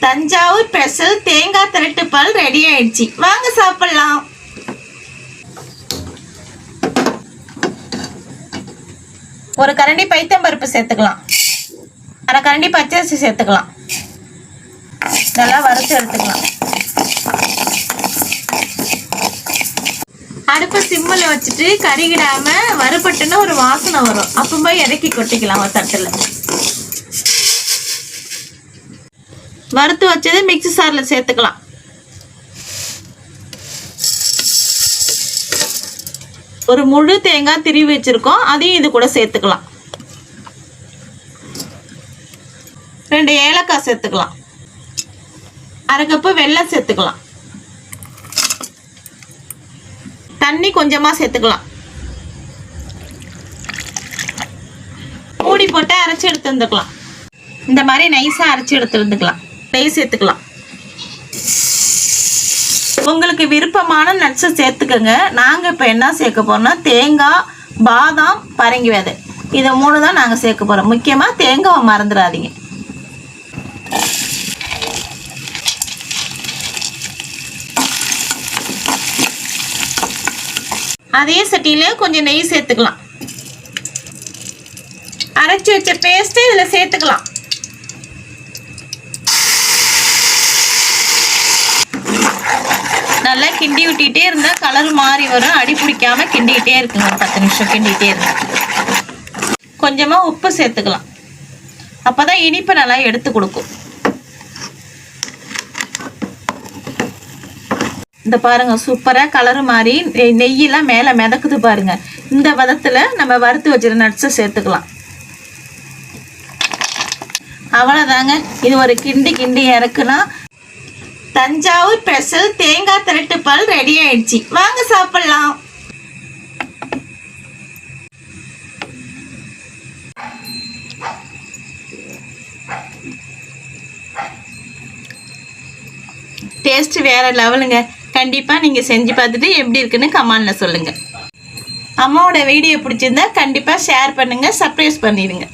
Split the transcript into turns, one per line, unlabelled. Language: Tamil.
தஞ்சாவூர் ஸ்பெஷல் தேங்காய் திரட்டு பால் ரெடி ஆயிடுச்சு. வாங்க சாப்பிடலாம். ஒரு கரண்டி பைத்தம்பருப்பு சேர்த்துக்கலாம். அரை கரண்டி பச்சரிசி சேர்த்துக்கலாம். நல்லா வறுத்து எடுத்துக்கலாம். அடுப்பை சிம்மில் வச்சுட்டு கறிகிடாம வறுபட்டுன்னு ஒரு வாசனை வரும். அப்போ போய் இறக்கி கொட்டிக்கலாம். ஒரு தட்டில் வறுத்து வச்சது மிக்ஸி சாரில் சேர்த்துக்கலாம். ஒரு முழு தேங்காய் திருவி வச்சிருக்கோம், அதையும் இது கூட சேர்த்துக்கலாம். 2 ஏலக்காய் சேர்த்துக்கலாம். அரை கப்பு வெல்லம் சேர்த்துக்கலாம். தண்ணி கொஞ்சமா சேர்த்துக்கலாம். மூடி போட்டு அரைச்சி எடுத்து வந்துக்கலாம். இந்த மாதிரி நைஸா அரைச்சி எடுத்து வந்துக்கலாம். நெய் சேர்த்துக்கலாம். உங்களுக்கு விருப்பமான நட்ஸை சேர்த்துக்கோங்க. நாங்கள் இப்போ என்ன சேர்க்க போறோம்னா தேங்காய், பாதாம், பரங்கி விதை, இதை 3 தான் நாங்கள் சேர்க்க போகிறோம். முக்கியமாக தேங்காவை மறந்துடாதீங்க. அதே சட்டியில கொஞ்சம் நெய் சேர்த்துக்கலாம். அரைச்சி வச்ச பேஸ்ட் இதில் சேர்த்துக்கலாம். நல்லா கிண்டி விட்டுட்டே இருந்தால் கலர் மாறி வரும். அடி பிடிக்காம கிண்டிக்கிட்டே இருக்குங்க. 10 நிமிஷம் கிண்டிகிட்டே இருங்க. கொஞ்சமாக உப்பு சேர்த்துக்கலாம். அப்போ தான் இனிப்பு நல்லா எடுத்து கொடுக்கும். இந்த பாருங்க, சூப்பராக கலர் மாறி நெய்யெல்லாம் மேலே மிதக்குது பாருங்க. இந்த பதத்தில் நம்ம வறுத்து வச்சிருக்க நட்ஸை சேர்த்துக்கலாம். அவ்வளோதாங்க. இது ஒரு கிண்டி இறக்குனா தஞ்சாவூர் ஸ்பெஷல் தேங்காய் திரட்டு பால் ரெடி ஆயிடுச்சு. வாங்க சாப்பிடலாம். டேஸ்ட் வேற லெவலுங்க. கண்டிப்பா நீங்க செஞ்சு பார்த்துட்டு எப்படி இருக்குன்னு கமெண்ட்ல சொல்லுங்க. அம்மாவோட வீடியோ பிடிச்சிருந்தா கண்டிப்பா ஷேர் பண்ணுங்க, சப்ஸ்கிரைப் பண்ணிடுங்க.